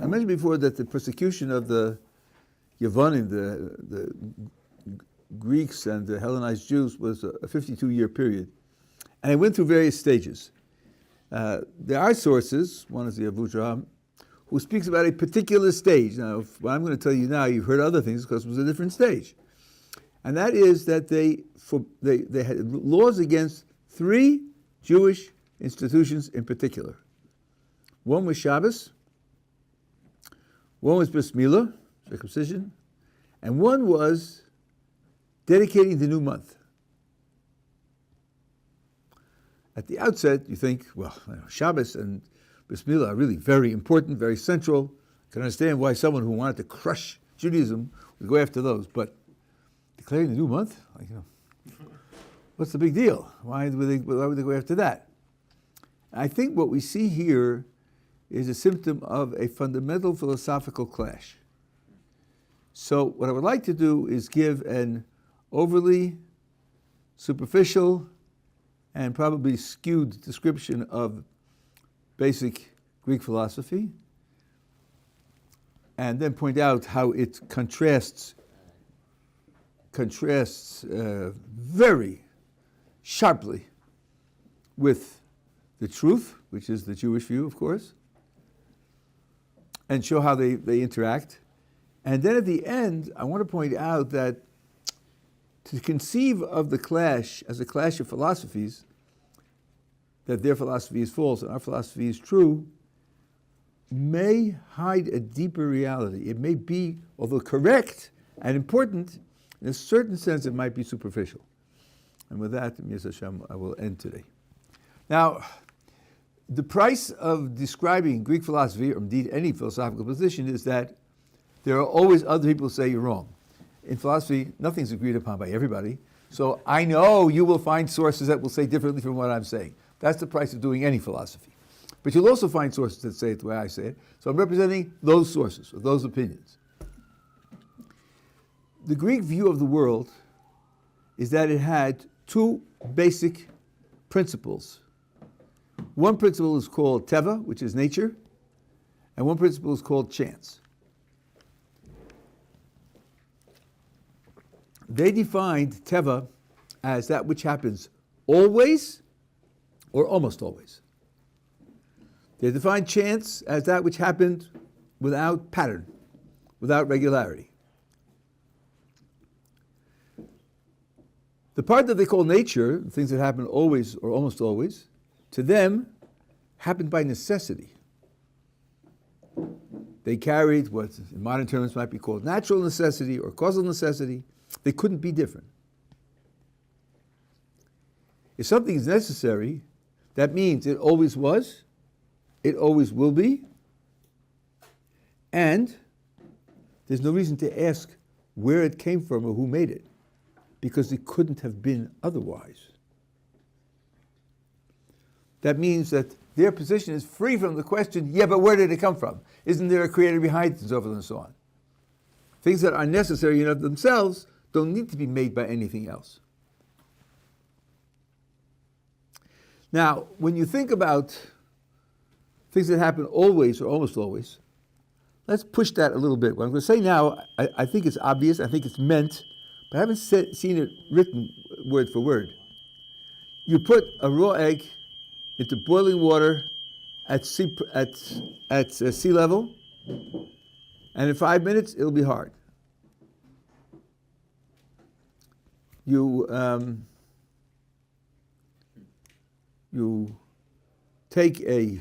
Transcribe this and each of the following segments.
I mentioned before that the persecution of the Yevonim, the Greeks and the Hellenized Jews, was a 52-year period. And it went through various stages. There are sources, one is the Avudraham, who speaks about a particular stage. Now, what I'm going to tell you now, you've heard other things because it was a different stage. And that is that they had laws against 3 Jewish institutions in particular. One was Shabbos, one was Bris Milah, circumcision, and one was dedicating the new month. At the outset, you think, well, Shabbos and Bris Milah are really very important, very central. I can understand why someone who wanted to crush Judaism would go after those, but declaring the new month, what's the big deal? Why would they go after that? I think what we see here is a symptom of a fundamental philosophical clash. So what I would like to do is give an overly superficial and probably skewed description of basic Greek philosophy, and then point out how it contrasts very sharply with the truth, which is the Jewish view, of course, and show how they interact. And then at the end, I want to point out that to conceive of the clash as a clash of philosophies, that their philosophy is false and our philosophy is true, may hide a deeper reality. It may be, although correct and important, in a certain sense it might be superficial. And with that, Mir Hashem, I will end today. Now, the price of describing Greek philosophy, or indeed any philosophical position, is that there are always other people who say you're wrong. In philosophy, nothing's agreed upon by everybody. So I know you will find sources that will say differently from what I'm saying. That's the price of doing any philosophy. But you'll also find sources that say it the way I say it. So I'm representing those sources, or those opinions. The Greek view of the world is that it had 2 basic principles. One principle is called teva, which is nature, and one principle is called chance. They defined teva as that which happens always or almost always. They defined chance as that which happened without pattern, without regularity. The part that they call nature, things that happen always or almost always, to them happened by necessity. They carried what in modern terms might be called natural necessity or causal necessity. They couldn't be different. If something is necessary, that means it always was, it always will be, and there's no reason to ask where it came from or who made it, because it couldn't have been otherwise. That means that their position is free from the question, yeah, but where did it come from? Isn't there a creator behind it, and so forth and so on? Things that are necessary in of themselves don't need to be made by anything else. Now, when you think about things that happen always or almost always, let's push that a little bit. What I'm going to say now, I think it's obvious, I think it's meant, but I haven't seen it written word for word. You put a raw egg into boiling water at sea level, and in 5 minutes, it'll be hard. You take a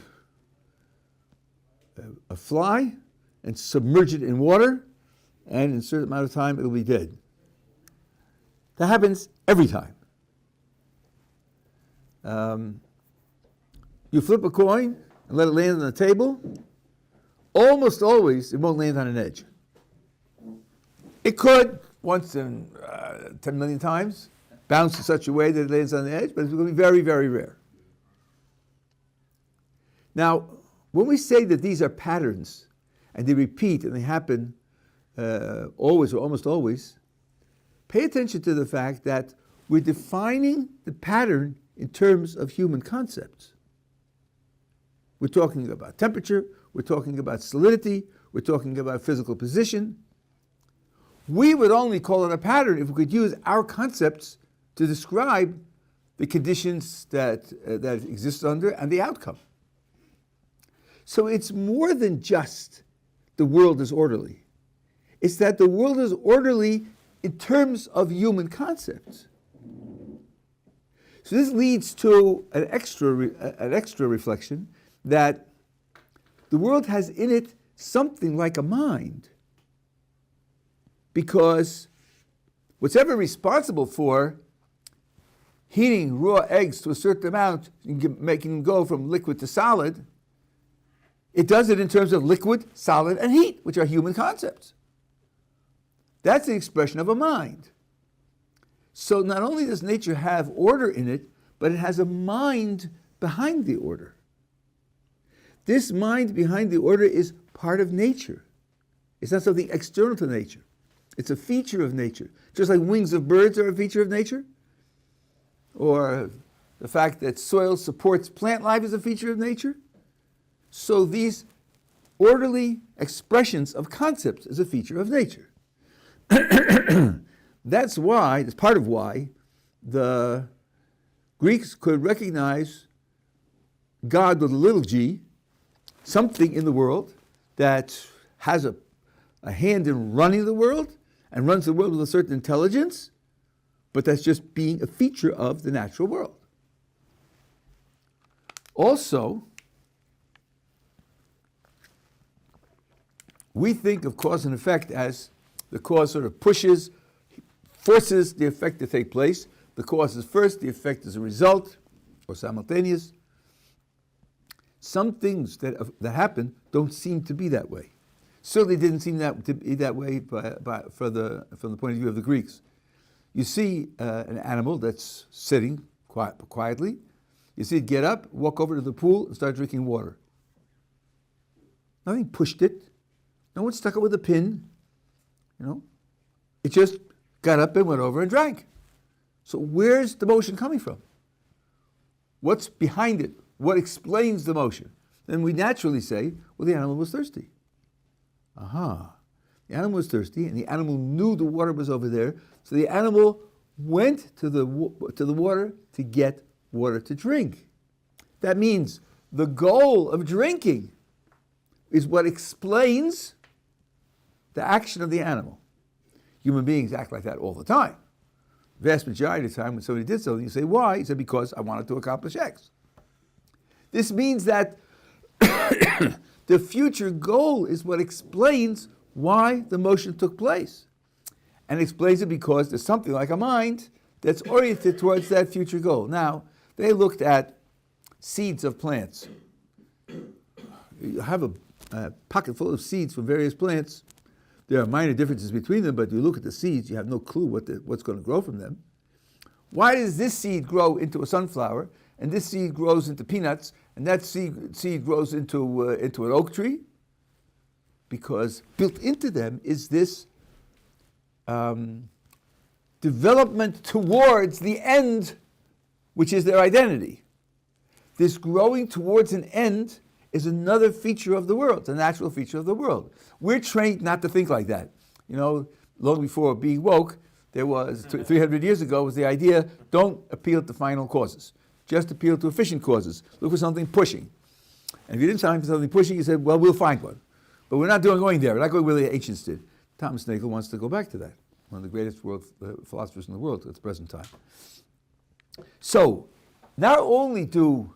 fly and submerge it in water, and in a certain amount of time, it'll be dead. That happens every time. You flip a coin and let it land on the table. Almost always, it won't land on an edge. It could, once in 10 million times, bounce in such a way that it lands on the edge, but it's going to be very, very rare. Now, when we say that these are patterns, and they repeat and they happen always or almost always, pay attention to the fact that we're defining the pattern in terms of human concepts. We're talking about temperature, we're talking about solidity, we're talking about physical position. We would only call it a pattern if we could use our concepts to describe the conditions that exist under and the outcome. So it's more than just the world is orderly. It's that the world is orderly in terms of human concepts. So this leads to an extra reflection that the world has in it something like a mind, because what's ever responsible for heating raw eggs to a certain amount, making them go from liquid to solid, it does it in terms of liquid, solid, and heat, which are human concepts. That's the expression of a mind. So not only does nature have order in it, but it has a mind behind the order. This mind behind the order is part of nature. It's not something external to nature. It's a feature of nature. Just like wings of birds are a feature of nature, or the fact that soil supports plant life is a feature of nature, so these orderly expressions of concepts is a feature of nature. That's part of why the Greeks could recognize God with a little g, something in the world that has a hand in running the world and runs the world with a certain intelligence, but that's just being a feature of the natural world. Also, we think of cause and effect as the cause sort of forces the effect to take place. The cause is first, the effect is a result, or simultaneous. Some things that happen don't seem to be that way. Certainly didn't seem to be that way from the point of view of the Greeks. You see an animal that's sitting quietly. You see it get up, walk over to the pool, and start drinking water. Nothing pushed it. No one stuck it with a pin. It just got up and went over and drank. So where's the motion coming from? What's behind it? What explains the motion? Then we naturally say, well, the animal was thirsty. The animal was thirsty, and the animal knew the water was over there, so the animal went to the water to get water to drink. That means the goal of drinking is what explains the action of the animal. Human beings act like that all the time. The vast majority of the time when somebody did something, you say, why? He said, because I wanted to accomplish X. This means that the future goal is what explains why the motion took place. And explains it because there's something like a mind that's oriented towards that future goal. Now, they looked at seeds of plants. You have a pocket full of seeds from various plants. There are minor differences between them, but you look at the seeds, you have no clue what's going to grow from them. Why does this seed grow into a sunflower, and this seed grows into peanuts, and that seed grows into an oak tree? Because built into them is this development towards the end, which is their identity. This growing towards an end is another feature of the world, a natural feature of the world. We're trained not to think like that. Long before being woke, there was, 300 years ago, was the idea, don't appeal to final causes. Just appeal to efficient causes. Look for something pushing. And if you didn't find something pushing, you said, well, we'll find one. But we're not going there. We're not going where the ancients did. Thomas Nagel wants to go back to that. One of the greatest philosophers in the world at the present time. So, not only do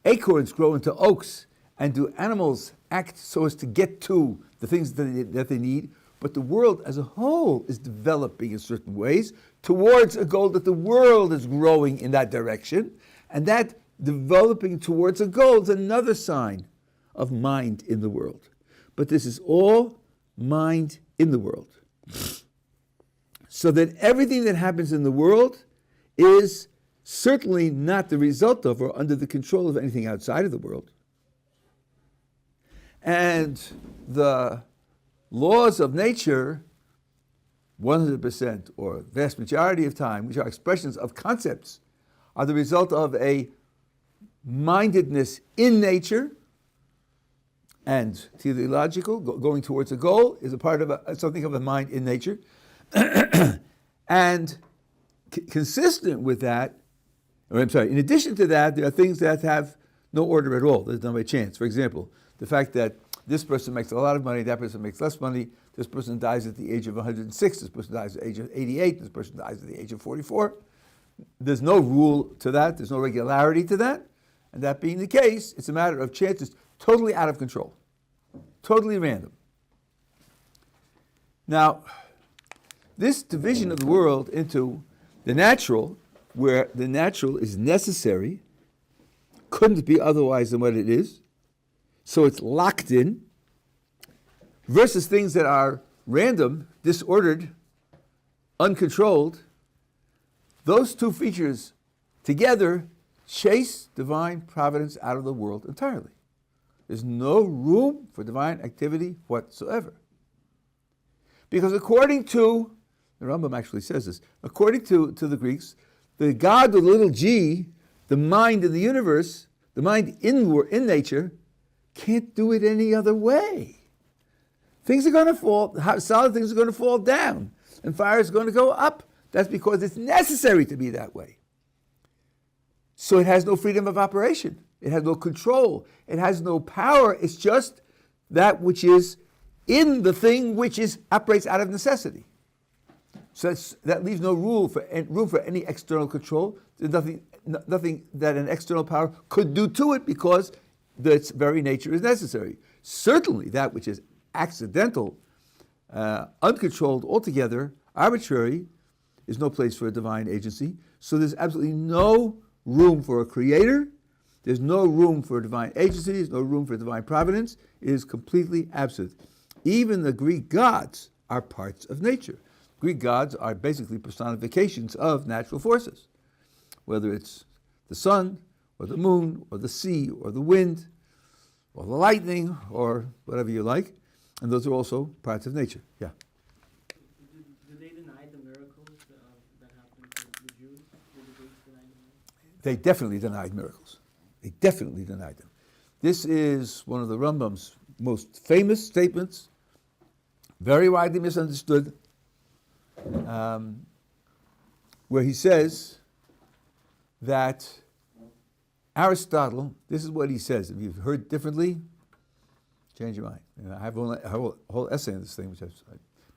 acorns grow into oaks, and do animals act so as to get to the things that they need, but the world as a whole is developing in certain ways towards a goal that the world is growing in that direction, and that developing towards a goal is another sign of mind in the world. But this is all mind in the world. So that everything that happens in the world is certainly not the result of or under the control of anything outside of the world. And the laws of nature, 100% or vast majority of time, which are expressions of concepts, are the result of a mindedness in nature and teleological, going towards a goal, is a part of something of the mind in nature. And consistent with that, in addition to that, there are things that have no order at all. There's no by chance. For example, the fact that this person makes a lot of money, that person makes less money, this person dies at the age of 106, this person dies at the age of 88, this person dies at the age of 44. There's no rule to that, there's no regularity to that. And that being the case, it's a matter of chance. It's totally out of control, totally random. Now, this division of the world into the natural, where the natural is necessary, couldn't be otherwise than what it is, so it's locked in, versus things that are random, disordered, uncontrolled, those two features together chase divine providence out of the world entirely. There's no room for divine activity whatsoever. Because according to, the Rambam actually says this, according to the Greeks, the God with a little g, the mind in the universe, the mind in nature, can't do it any other way. Things are going to fall, solid things are going to fall down, and fire is going to go up. That's because it's necessary to be that way. So it has no freedom of operation. It has no control. It has no power. It's just that which is in the thing which operates out of necessity. So that leaves no room for any external control. There's nothing that an external power could do to it because its very nature is necessary. Certainly that which is accidental, uncontrolled altogether, arbitrary, is no place for a divine agency. So there's absolutely no room for a creator. There's no room for a divine agency. There's no room for divine providence. It is completely absent. Even the Greek gods are parts of nature. Greek gods are basically personifications of natural forces, whether it's the sun, or the moon, or the sea, or the wind, or the lightning, or whatever you like. And those are also parts of nature. Yeah. Do they deny the miracles that happened to the Jews? Did the Greeks deny them? They definitely denied miracles. They definitely denied them. This is one of the Rambam's most famous statements, very widely misunderstood, where he says that Aristotle, this is what he says. If you've heard differently, change your mind. And I have a whole essay on this thing, which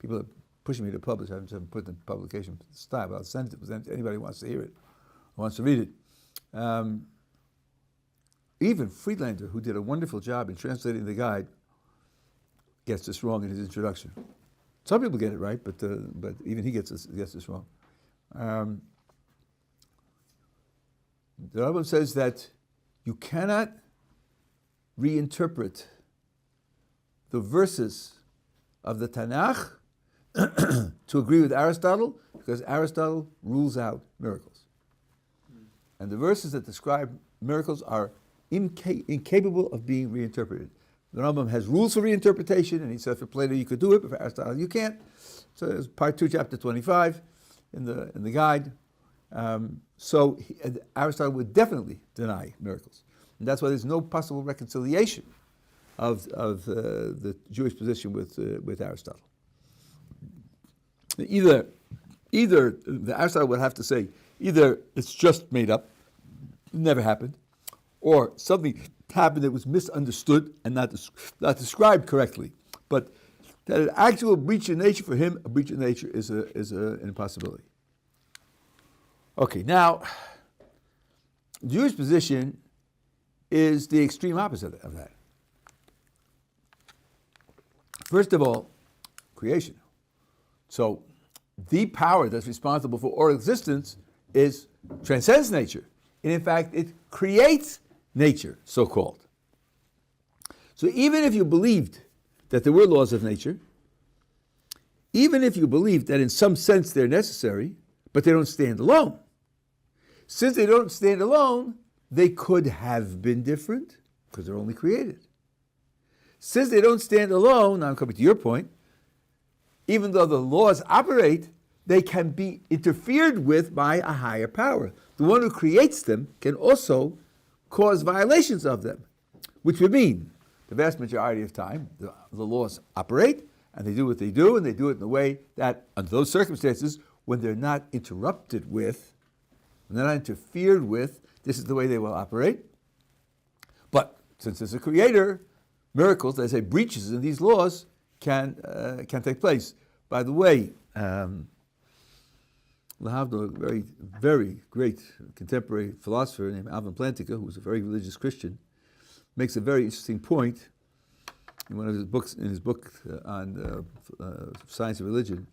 people are pushing me to publish. I haven't put it in publication style, but I'll send it to anybody who wants to hear it, or wants to read it. Even Friedlander, who did a wonderful job in translating the guide, gets this wrong in his introduction. Some people get it right, but even he gets this wrong. The Rabbi says that you cannot reinterpret the verses of the Tanakh to agree with Aristotle, because Aristotle rules out miracles. And the verses that describe miracles are incapable of being reinterpreted. The Rambam has rules for reinterpretation, and he said for Plato you could do it, but for Aristotle you can't. So there's part 2, chapter 25 in the guide. Aristotle would definitely deny miracles. And that's why there's no possible reconciliation of the Jewish position with Aristotle. Either the Aristotle would have to say, either it's just made up, never happened, or something happened that was misunderstood and not described correctly. But that an actual breach of nature, for him, a breach of nature is an impossibility. Okay, now, the Jewish position is the extreme opposite of that. First of all, creation. So, the power that's responsible for all existence transcends nature. And in fact, it creates nature, so-called. So even if you believed that there were laws of nature, even if you believed that in some sense they're necessary, but they don't stand alone, since they don't stand alone, they could have been different because they're only created. Since they don't stand alone, now I'm coming to your point, even though the laws operate, they can be interfered with by a higher power. The one who creates them can also cause violations of them, which would mean the vast majority of time, the laws operate, and they do what they do, and they do it in a way that, under those circumstances, when they're not interrupted with, when they're not interfered with, this is the way they will operate. But since there's a creator, miracles, they say breaches in these laws can take place. By the way, Lahavdil, a very, very great contemporary philosopher named Alvin Plantinga, who was a very religious Christian, makes a very interesting point in one of his books, in his book on science of religion,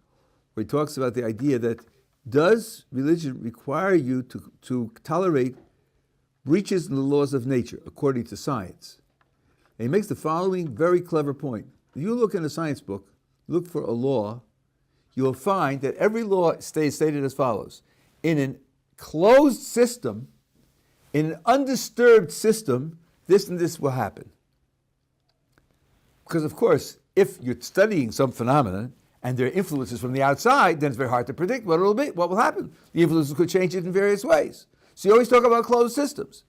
where he talks about the idea that does religion require you to tolerate breaches in the laws of nature according to science? And he makes the following very clever point. If you look in a science book, look for a law, you will find that every law stays stated as follows. In a closed system, in an undisturbed system, this and this will happen. Because of course, if you're studying some phenomenon and there are influences from the outside, then it's very hard to predict what will happen. The influences could change it in various ways. So you always talk about closed systems.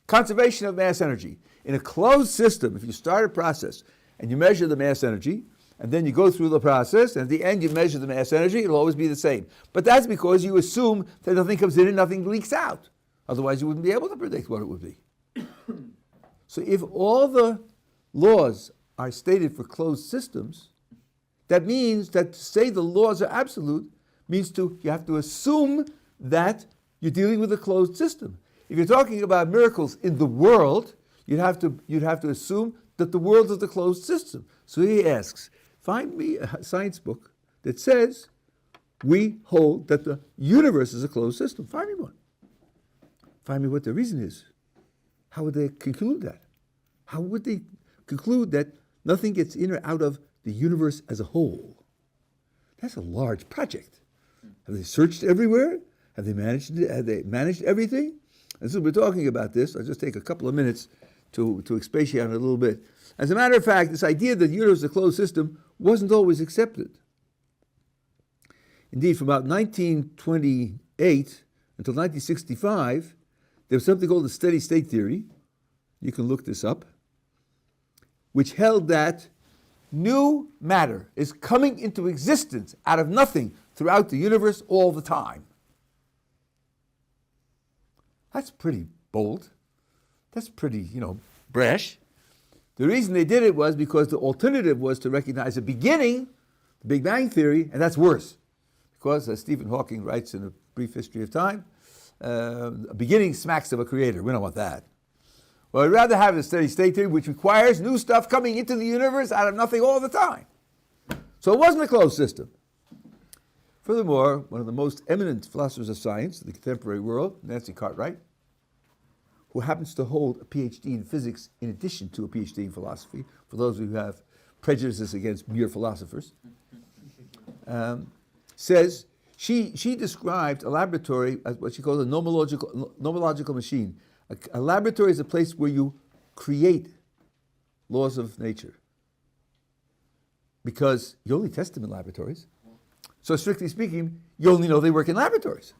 Conservation of mass energy. In a closed system, if you start a process and you measure the mass energy, and then you go through the process, and at the end you measure the mass energy, it'll always be the same. But that's because you assume that nothing comes in and nothing leaks out. Otherwise you wouldn't be able to predict what it would be. So if all the laws are stated for closed systems, that means that to say the laws are absolute means you have to assume that you're dealing with a closed system. If you're talking about miracles in the world, you'd have to assume that the world is a closed system. So he asks, find me a science book that says we hold that the universe is a closed system. Find me one. Find me what the reason is. How would they conclude that? How would they conclude that nothing gets in or out of the universe as a whole? That's a large project. Have they searched everywhere? Have they managed everything? And so we're talking about this. I'll just take a couple of minutes to expatiate on it a little bit. As a matter of fact, this idea that the universe is a closed system wasn't always accepted. Indeed, from about 1928 until 1965, there was something called the steady state theory. You can look this up, which held that new matter is coming into existence out of nothing throughout the universe all the time. That's pretty bold. That's pretty, brash. The reason they did it was because the alternative was to recognize a beginning, the Big Bang Theory, and that's worse. Because, as Stephen Hawking writes in A Brief History of Time, a beginning smacks of a creator. We don't want that. Well, I'd rather have the steady state theory, which requires new stuff coming into the universe out of nothing all the time. So it wasn't a closed system. Furthermore, one of the most eminent philosophers of science in the contemporary world, Nancy Cartwright, who happens to hold a PhD in physics in addition to a PhD in philosophy, for those who have prejudices against mere philosophers, says she described a laboratory as what she calls a nomological machine. A laboratory is a place where you create laws of nature, because you only test them in laboratories. So strictly speaking, you only know they work in laboratories.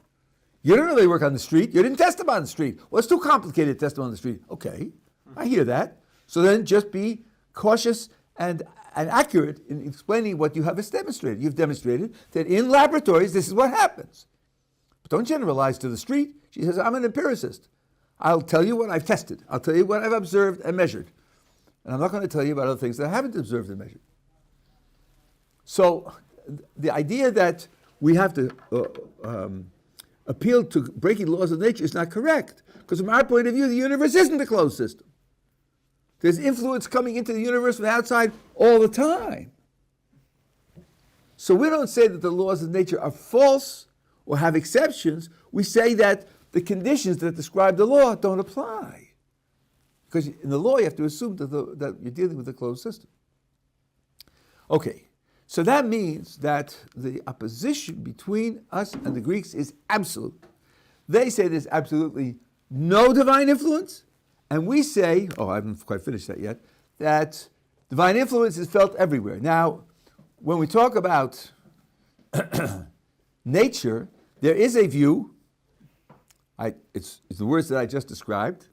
You don't know they work on the street. You didn't test them on the street. Well, it's too complicated to test them on the street. Okay, I hear that. So then just be cautious and accurate in explaining what you have demonstrated. You've demonstrated that in laboratories, this is what happens. But don't generalize to the street. She says, I'm an empiricist. I'll tell you what I've tested. I'll tell you what I've observed and measured. And I'm not going to tell you about other things that I haven't observed and measured. So the idea that we have to appeal to breaking laws of nature is not correct. Because from our point of view, the universe isn't a closed system. There's influence coming into the universe from the outside all the time. So we don't say that the laws of nature are false or have exceptions. We say that the conditions that describe the law don't apply. Because in the law, you have to assume that you're dealing with a closed system. Okay, so that means that the opposition between us and the Greeks is absolute. They say there's absolutely no divine influence, and we say, I haven't quite finished that yet, that divine influence is felt everywhere. Now, when we talk about nature, there is a view, it's the words that I just described.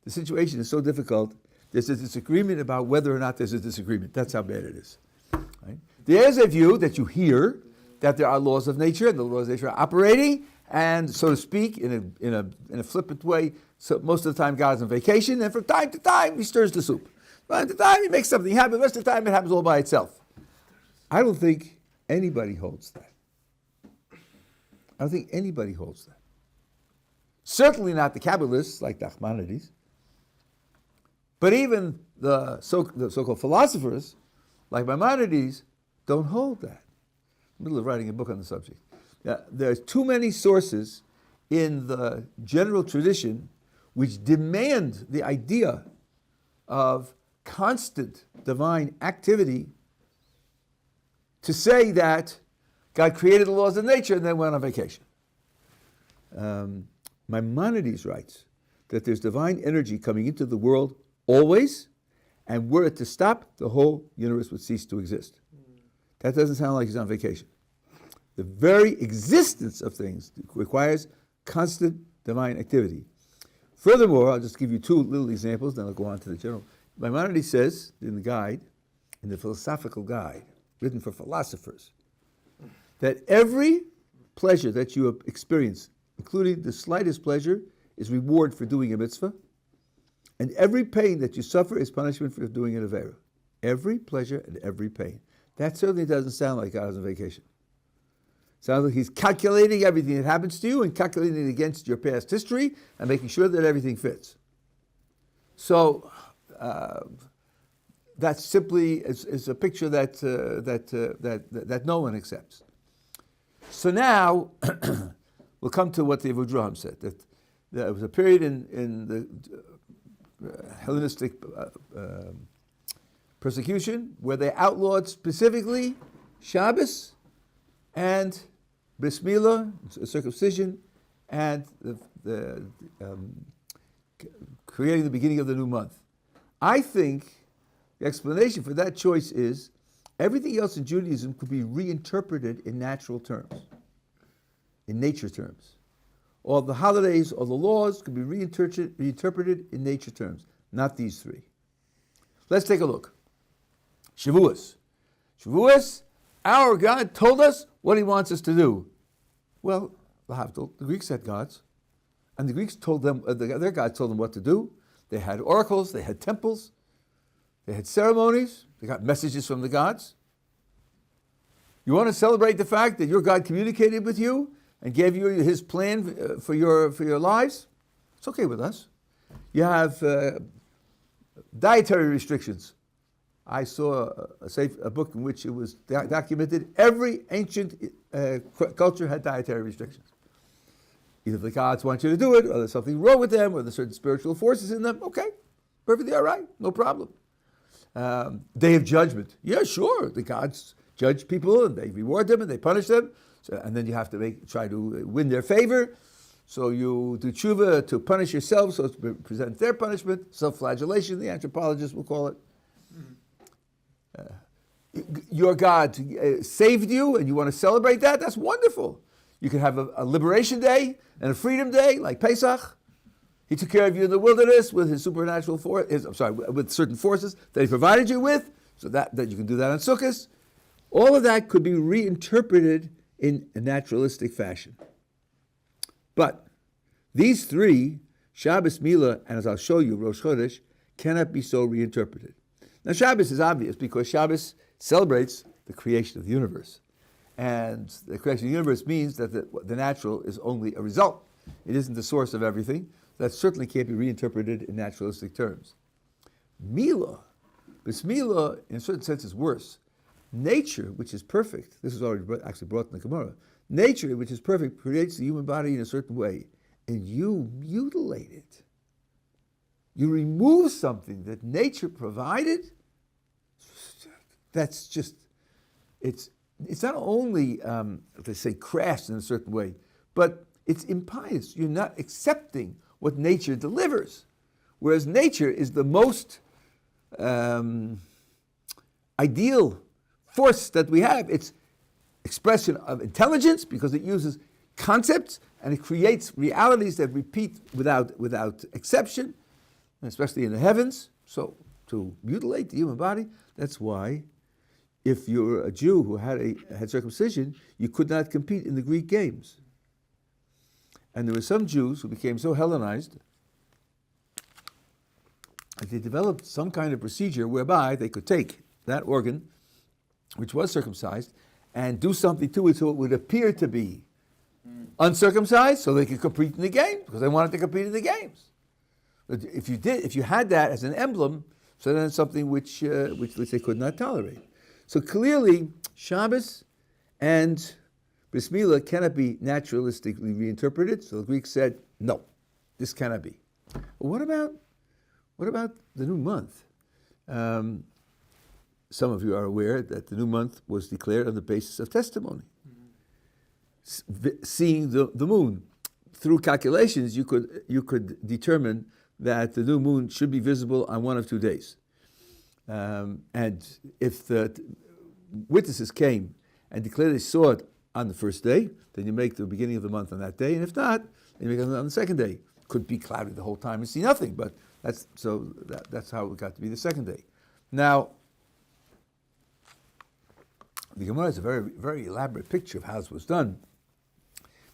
the situation is so difficult, there's a disagreement about whether or not there's a disagreement. That's how bad it is. Right? There's a view that you hear that there are laws of nature, and the laws of nature are operating, and so to speak, in a flippant way, so most of the time God is on vacation, and from time to time he stirs the soup. From time to time he makes something happen, the rest of the time it happens all by itself. I don't think anybody holds that. I don't think anybody holds that. Certainly not the Kabbalists like the Nachmanides, but even the so-called philosophers like Maimonides don't hold that. I'm in the middle of writing a book on the subject. Now, there's too many sources in the general tradition which demand the idea of constant divine activity to say that God created the laws of nature and then went on vacation. Maimonides writes that there's divine energy coming into the world always, and were it to stop, the whole universe would cease to exist. That doesn't sound like he's on vacation. The very existence of things requires constant divine activity. Furthermore, I'll just give you two little examples, then I'll go on to the general. Maimonides says in the guide, in the philosophical guide, written for philosophers, that every pleasure that you experience, including the slightest pleasure, is reward for doing a mitzvah, and every pain that you suffer is punishment for doing an avera. Every pleasure and every pain. That certainly doesn't sound like God is on vacation. Sounds like he's calculating everything that happens to you and calculating it against your past history and making sure that everything fits. So that simply is a picture that no one accepts. So now we'll come to what the Avudraham said, that there was a period in the Hellenistic persecution where they outlawed specifically Shabbos and Bris Milah, circumcision, and the creating the beginning of the new month. I think the explanation for that choice is everything else in Judaism could be reinterpreted in natural terms, in nature terms. All the holidays, all the laws could be reinterpreted in nature terms, not these three. Let's take a look. Shavuos. Shavuos, our God told us what he wants us to do. Well, the Greeks had gods, and the Greeks told them, their gods told them what to do. They had oracles, they had temples, they had ceremonies, they got messages from the gods. You want to celebrate the fact that your God communicated with you and gave you his plan for your lives? It's okay with us. You have dietary restrictions. I saw a book in which it was documented every ancient culture had dietary restrictions. Either the gods want you to do it, or there's something wrong with them, or there's certain spiritual forces in them. Okay, perfectly all right, no problem. Day of Judgment. Yeah, sure, the gods judge people, and they reward them, and they punish them. So, and then you have to try to win their favor. So you do tshuva to punish yourself, so to present their punishment, self-flagellation, the anthropologists will call it. Your God saved you, and you want to celebrate that? That's wonderful. You can have a liberation day and a freedom day, like Pesach. He took care of you in the wilderness with his supernatural with certain forces that he provided you with, so that you can do that on Sukkot. All of that could be reinterpreted in a naturalistic fashion. But these three, Shabbos, Milah, and as I'll show you, Rosh Chodesh, cannot be so reinterpreted. Now Shabbos is obvious because Shabbos celebrates the creation of the universe. And the creation of the universe means that the natural is only a result. It isn't the source of everything. That certainly can't be reinterpreted in naturalistic terms. Milah, Bris Milah, in a certain sense, is worse. Nature, which is perfect, this is already actually brought in the Gemara, nature, which is perfect, creates the human body in a certain way, and you mutilate it. You remove something that nature provided. That's just, it's not only, they say, crass in a certain way, but it's impious. You're not accepting what nature delivers. Whereas nature is the most ideal force that we have. It's expression of intelligence because it uses concepts and it creates realities that repeat without exception. especially in the heavens, so to mutilate the human body. That's why if you're a Jew who had circumcision, you could not compete in the Greek games. And there were some Jews who became so Hellenized that they developed some kind of procedure whereby they could take that organ, which was circumcised, and do something to it so it would appear to be uncircumcised, so they could compete in the games, because they wanted to compete in the games. But if you had that as an emblem, so then it's something which they could not tolerate. So clearly, Shabbos and Bris Milah cannot be naturalistically reinterpreted. So the Greeks said, no, this cannot be. But what about the new month? Some of you are aware that the new month was declared on the basis of testimony. Seeing the moon. Through calculations, you could determine that the new moon should be visible on one of 2 days. And if the witnesses came and declared they saw it on the first day, then you make the beginning of the month on that day. And if not, then you make it on the second day. Could be cloudy the whole time and see nothing, but that's how it got to be the second day. Now, the Gemara has a very, very elaborate picture of how this was done.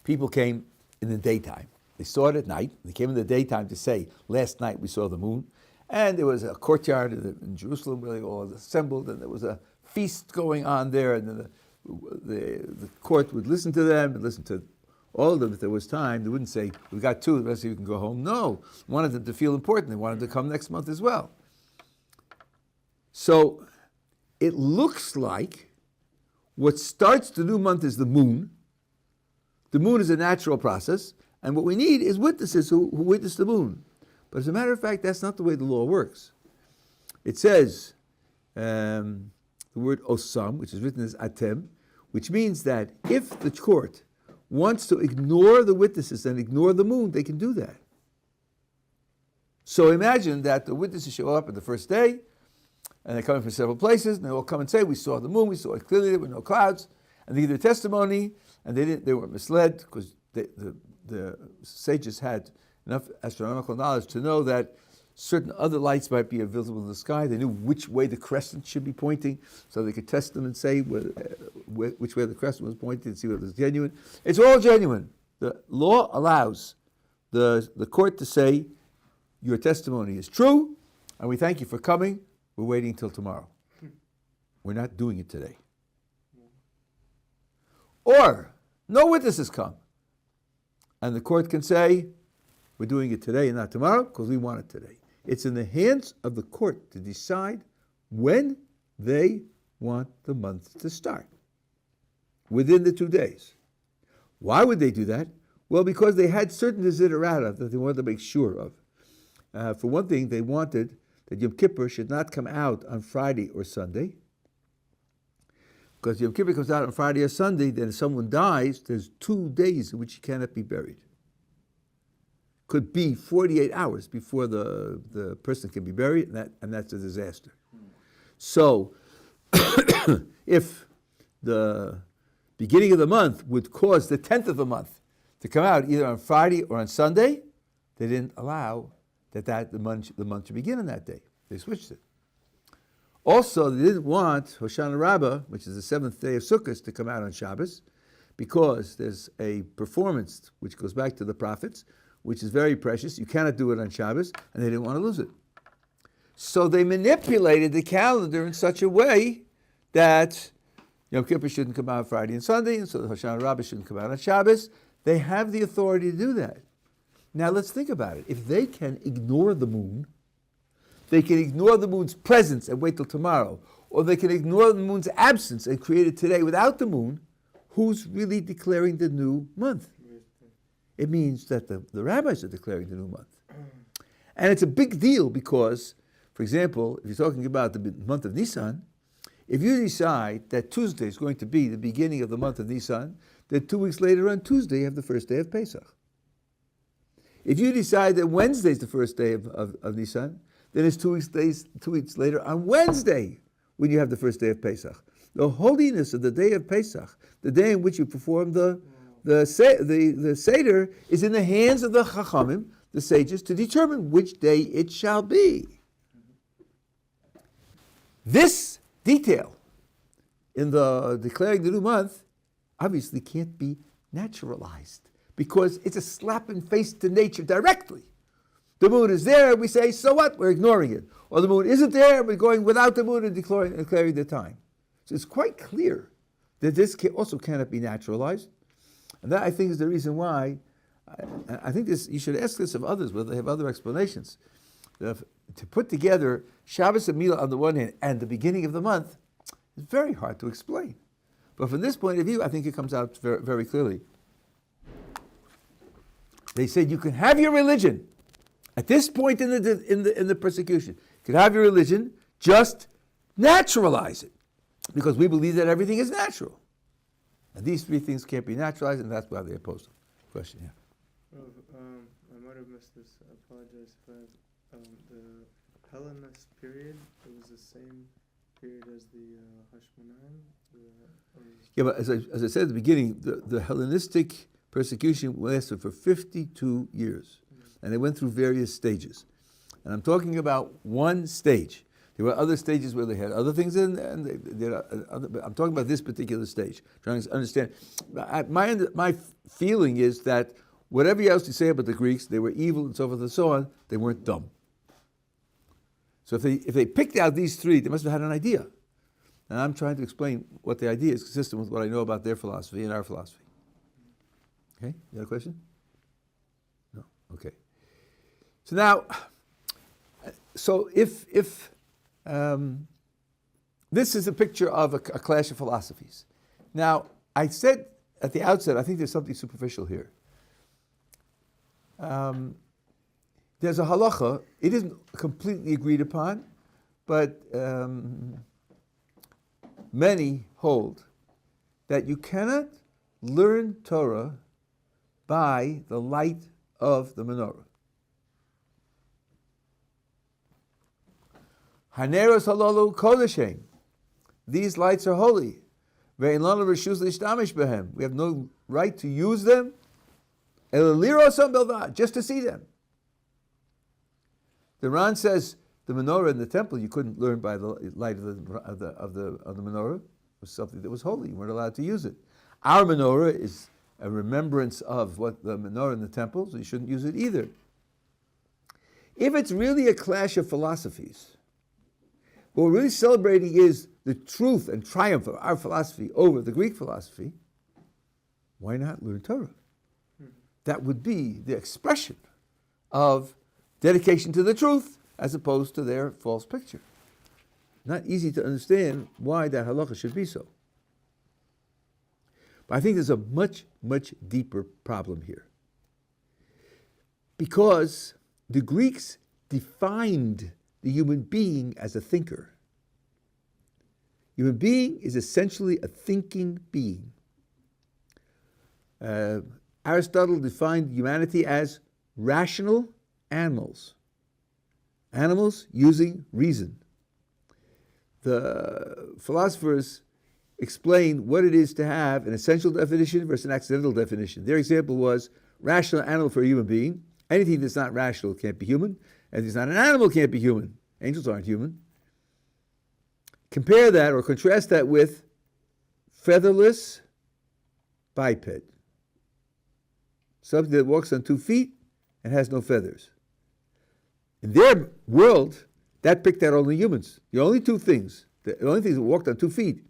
People came in the daytime. They saw it at night. They came in the daytime to say, last night we saw the moon. And there was a courtyard in Jerusalem where they all assembled, and there was a feast going on there, and then the court would listen to them and listen to all of them if there was time. They wouldn't say, we got 2, the rest of you can go home. No, wanted them to feel important. They wanted to come next month as well. So it looks like what starts the new month is the moon. The moon is a natural process, and what we need is witnesses who witness the moon. But as a matter of fact, that's not the way the law works. It says the word osam, which is written as atem, which means that if the court wants to ignore the witnesses and ignore the moon, they can do that. So imagine that the witnesses show up on the first day, and they're coming from several places, and they all come and say, we saw the moon, we saw it clearly, there were no clouds, and they give their testimony, and they weren't misled, because the sages had enough astronomical knowledge to know that certain other lights might be visible in the sky. They knew which way the crescent should be pointing, so they could test them and say which way the crescent was pointing and see whether it was genuine. It's all genuine. The law allows the court to say, your testimony is true, and we thank you for coming. We're waiting till tomorrow. We're not doing it today. Or, no witnesses come. And the court can say, we're doing it today and not tomorrow because we want it today. It's in the hands of the court to decide when they want the month to start, within the 2 days. Why would they do that? Well, because they had certain desiderata that they wanted to make sure of. For one thing, they wanted that Yom Kippur should not come out on Friday or Sunday. Because Yom Kippur comes out on Friday or Sunday, then if someone dies, there's 2 days in which he cannot be buried. Could be 48 hours before the person can be buried, and that's a disaster. So, if the beginning of the month would cause the 10th of the month to come out either on Friday or on Sunday, they didn't allow the month should begin on that day. They switched it. Also, they didn't want Hoshana Rabbah, which is the 7th day of Sukkot, to come out on Shabbos, because there's a performance which goes back to the prophets, which is very precious. You cannot do it on Shabbos, and they didn't want to lose it. So they manipulated the calendar in such a way that Yom Kippur shouldn't come out Friday and Sunday, and so the Hoshana Rabbah shouldn't come out on Shabbos. They have the authority to do that. Now let's think about it. If they can ignore the moon, they can ignore the moon's presence and wait till tomorrow, or they can ignore the moon's absence and create it today without the moon, who's really declaring the new month? It means that the rabbis are declaring the new month. And it's a big deal because, for example, if you're talking about the month of Nisan, if you decide that Tuesday is going to be the beginning of the month of Nisan, then 2 weeks later on Tuesday you have the first day of Pesach. If you decide that Wednesday is the first day of Nisan, then it's 2 weeks later on Wednesday when you have the first day of Pesach. The holiness of the day of Pesach, the day in which you perform the Seder, is in the hands of the Chachamim, the sages, to determine which day it shall be. This detail in the declaring the new month obviously can't be naturalized because it's a slap in face to nature directly. The moon is there, we say, so what? We're ignoring it. Or the moon isn't there, we're going without the moon and declaring the time. So it's quite clear that this also cannot be naturalized. And that, I think, is the reason why I think this. You should ask this of others, whether they have other explanations. To put together Shabbos and Mila on the one hand and the beginning of the month is very hard to explain. But from this point of view, I think it comes out very, very clearly. They said you can have your religion at this point in the persecution. You can have your religion, just naturalize it, because we believe that everything is natural. And these three things can't be naturalized, and that's why they oppose them. Question, yeah. I might have missed this. I apologize if the Hellenist period, it was the same period as the Hashmonaim? Yeah, but as I said at the beginning, the Hellenistic persecution lasted for 52 years. And they went through various stages. And I'm talking about one stage. There were other stages where they had other things in, and they did but I'm talking about this particular stage, trying to understand. My feeling is that whatever else you say about the Greeks, they were evil and so forth and so on, they weren't dumb. So if they picked out these three, they must have had an idea. And I'm trying to explain what the idea is consistent with what I know about their philosophy and our philosophy. Okay, you got a question? No? Okay. So now, if this is a picture of a clash of philosophies. Now, I said at the outset, I think there's something superficial here. There's a halacha, it isn't completely agreed upon, but many hold that you cannot learn Torah by the light of the menorah. Haneros halalu kodeshem. These lights are holy. Ve'en lanu reshus lishtamish behem. We have no right to use them. Ela lirosam belvad, just to see them. The Ran says the menorah in the temple you couldn't learn by the light of the menorah. It was something that was holy. You weren't allowed to use it. Our menorah is a remembrance of what the menorah in the temple, so you shouldn't use it either. If it's really a clash of philosophies, what we're really celebrating is the truth and triumph of our philosophy over the Greek philosophy, why not learn Torah? That would be the expression of dedication to the truth as opposed to their false picture. Not easy to understand why that halacha should be so. But I think there's a much, much deeper problem here. Because the Greeks defined the human being as a thinker. Human being is essentially a thinking being. Aristotle defined humanity as rational animals. Animals using reason. The philosophers explain what it is to have an essential definition versus an accidental definition. Their example was rational animal for a human being. Anything that's not rational can't be human. Anything that's not an animal can't be human. Angels aren't human. Compare that or contrast that with featherless biped. Something that walks on 2 feet and has no feathers. In their world, that picked out only humans. The only things that walked on 2 feet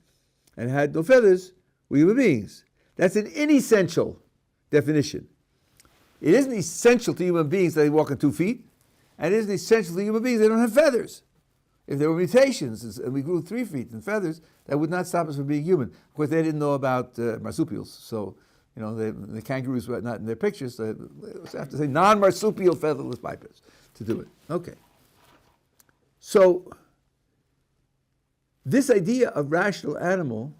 and had no feathers were human beings. That's an inessential definition. It isn't essential to human beings that they walk on 2 feet, and it isn't essential to human beings that they don't have feathers. If there were mutations and we grew 3 feet and feathers, that would not stop us from being human. Of course, they didn't know about marsupials, so the kangaroos were not in their pictures, so they have to say non-marsupial featherless bipeds to do it. Okay. So, this idea of rational animal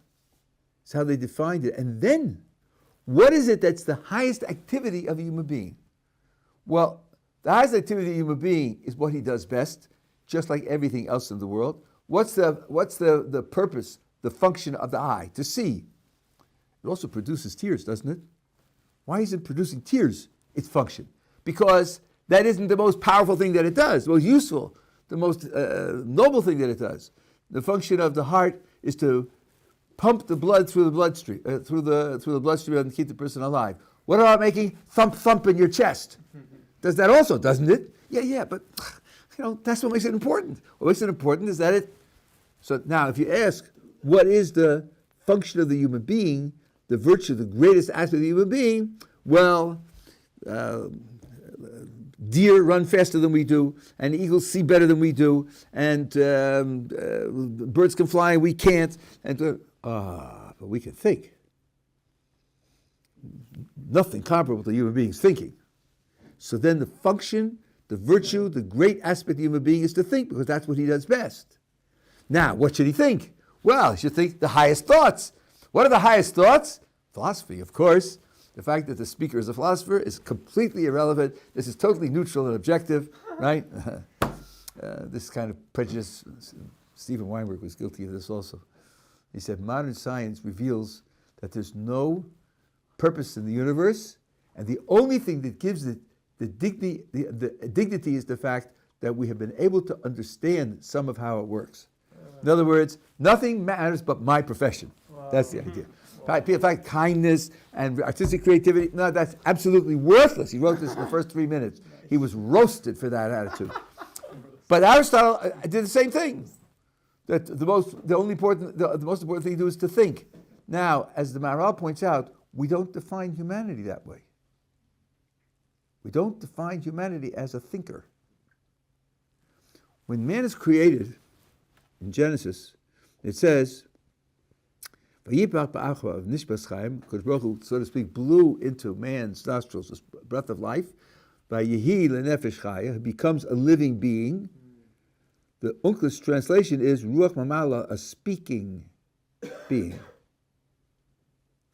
is how they defined it. And then, what is it that's the highest activity of a human being? Well, the highest activity of a human being is what he does best, just like everything else in the world. What's the purpose, the function of the eye? To see. It also produces tears, doesn't it? Why is it producing tears? Its function. Because that isn't the most powerful thing that it does, the most useful, the most noble thing that it does. The function of the heart is to pump the blood through the bloodstream, through the bloodstream and keep the person alive. What about making thump thump in your chest? Does that also, doesn't it? Yeah, but that's what makes it important. What makes it important is that it. So now, if you ask, what is the function of the human being, the virtue, the greatest aspect of the human being? Well, deer run faster than we do, and eagles see better than we do, and birds can fly and we can't. But we can think. Nothing comparable to human beings thinking. So then the function, the virtue, the great aspect of the human being is to think, because that's what he does best. Now, what should he think? Well, he should think the highest thoughts. What are the highest thoughts? Philosophy, of course. The fact that the speaker is a philosopher is completely irrelevant. This is totally neutral and objective, right? This kind of prejudice, Stephen Weinberg was guilty of this also. He said, modern science reveals that there's no purpose in the universe, and the only thing that gives it the dignity is the fact that we have been able to understand some of how it works. In other words, nothing matters but my profession. Wow. That's the idea. In fact, kindness and artistic creativity, no, that's absolutely worthless. He wrote this in the first 3 minutes. He was roasted for that attitude. But Aristotle did the same thing. That the most important thing to do is to think. Now, as the Maharal points out, we don't define humanity that way. We don't define humanity as a thinker. When man is created, in Genesis, it says, because Baruch Hu, so to speak, blew into man's nostrils this breath of life. He becomes a living being. The Uncle's translation is Ruach Mamala, a speaking being.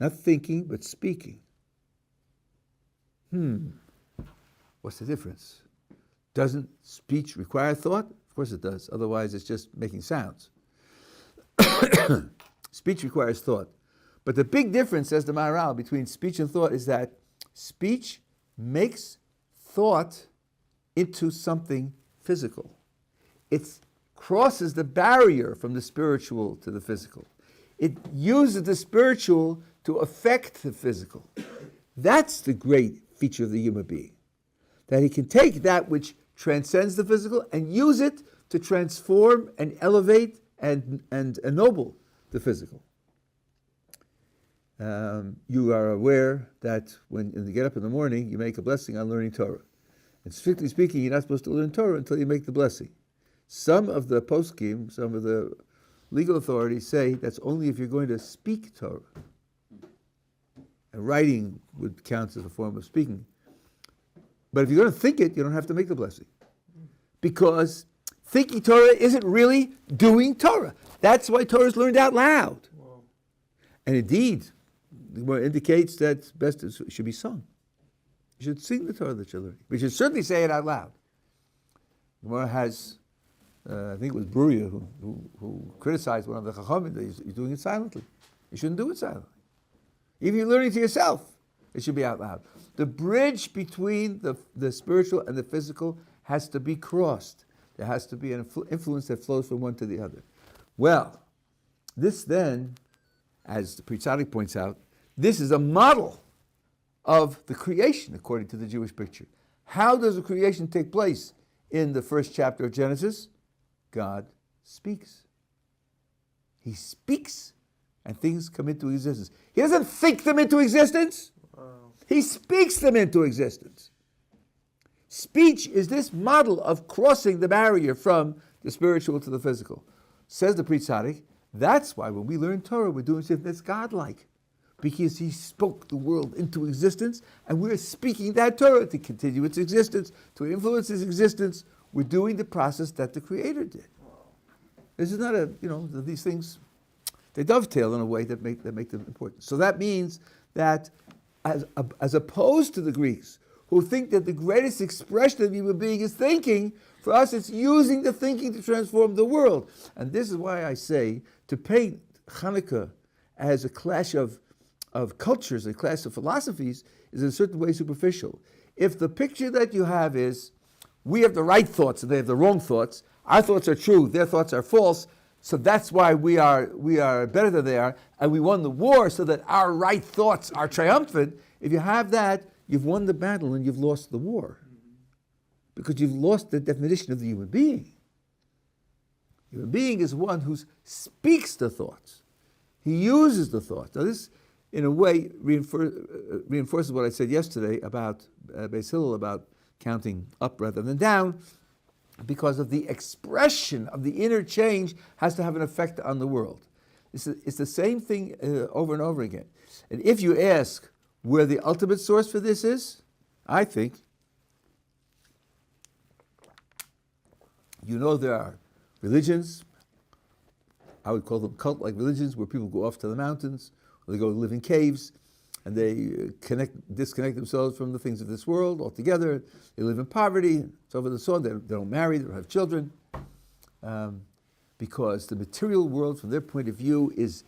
Not thinking, but speaking. What's the difference? Doesn't speech require thought? Of course it does. Otherwise, it's just making sounds. Speech requires thought. But the big difference, says the Maharal, between speech and thought is that speech makes thought into something physical. It crosses the barrier from the spiritual to the physical. It uses the spiritual to affect the physical. That's the great feature of the human being. That he can take that which transcends the physical and use it to transform and elevate and ennoble the physical. You are aware that when you get up in the morning, you make a blessing on learning Torah. And strictly speaking, you're not supposed to learn Torah until you make the blessing. Some of the poskim, some of the legal authorities say that's only if you're going to speak Torah. And writing would count as a form of speaking. But if you're going to think it, you don't have to make the blessing. Because thinking Torah isn't really doing Torah. That's why Torah is learned out loud. Wow. And indeed, the Gemara indicates that best it should be sung. You should sing the Torah that you're learning. But you should certainly say it out loud. The Gemara has, I think it was Bruria who criticized one of the Chachamim that he's doing it silently. You shouldn't do it silently. Even if you're learning to yourself, it should be out loud. The bridge between the spiritual and the physical has to be crossed. There has to be an influence that flows from one to the other. Well, this then, as the Pri Tzaddik points out, this is a model of the creation according to the Jewish picture. How does the creation take place in the first chapter of Genesis? God speaks. He speaks and things come into existence. He doesn't think them into existence. Wow. He speaks them into existence. Speech is this model of crossing the barrier from the spiritual to the physical. Says the Pri Tzaddik, that's why when we learn Torah, we're doing something that's godlike. Because he spoke the world into existence, and we're speaking that Torah to continue its existence, to influence its existence. We're doing the process that the Creator did. This is not these things, they dovetail in a way that make them important. So that means that as opposed to the Greeks, who think that the greatest expression of human being is thinking, for us it's using the thinking to transform the world. And this is why I say to paint Chanukah as a clash of cultures, a clash of philosophies, is in a certain way superficial. If the picture that you have is, we have the right thoughts and they have the wrong thoughts, our thoughts are true, their thoughts are false, so that's why we are better than they are, and we won the war so that our right thoughts are triumphant. If you have that, you've won the battle and you've lost the war. Because you've lost the definition of the human being. Human being is one who speaks the thoughts. He uses the thoughts. Now this, in a way, reinforces what I said yesterday about Beis Hillel, about counting up rather than down, because of the expression of the inner change has to have an effect on the world. It's the same thing over and over again. And if you ask where the ultimate source for this is, I think, there are religions, I would call them cult-like religions, where people go off to the mountains, or they go live in caves, and they disconnect themselves from the things of this world altogether. They live in poverty, so forth and so on. They don't marry, they don't have children, because the material world, from their point of view, is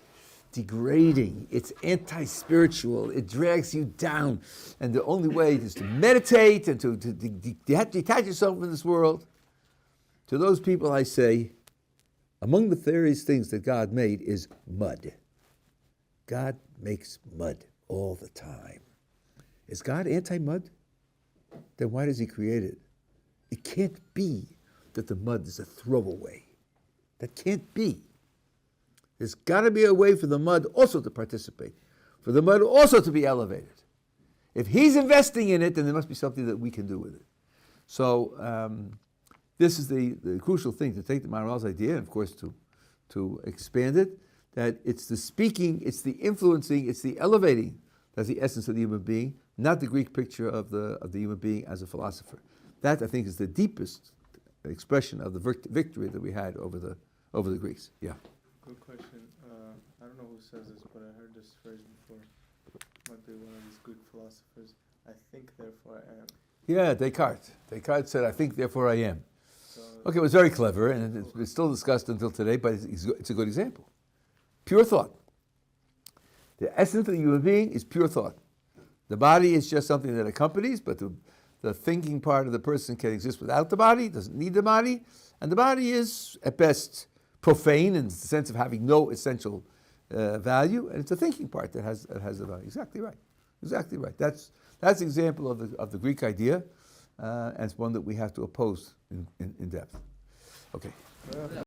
degrading. It's anti-spiritual. It drags you down, and the only way is to meditate and to detach yourself from this world. To those people, I say, among the various things that God made is mud. God makes mud all the time. Is God anti-mud? Then why does he create it? It can't be that the mud is a throwaway. That can't be. There's got to be a way for the mud also to participate, for the mud also to be elevated. If he's investing in it, then there must be something that we can do with it. So this is the crucial thing, to take the Maharal's idea, and of course to expand it, that it's the speaking, it's the influencing, it's the elevating that's the essence of the human being, not the Greek picture of the human being as a philosopher. That, I think, is the deepest expression of the victory that we had over the Greeks. Yeah. Good question. I don't know who says this, but I heard this phrase before. Might be one of these Greek philosophers. I think, therefore I am. Yeah, Descartes. Descartes said, I think, therefore I am. So, Okay, it was very clever, and it's still discussed until today, but it's a good example. Pure thought. The essence of the human being is pure thought. The body is just something that accompanies, but the thinking part of the person can exist without the body, doesn't need the body, and the body is, at best, profane in the sense of having no essential value, and it's the thinking part that has the value. Exactly right. Exactly right. That's an example of the Greek idea, and it's one that we have to oppose in depth. Okay.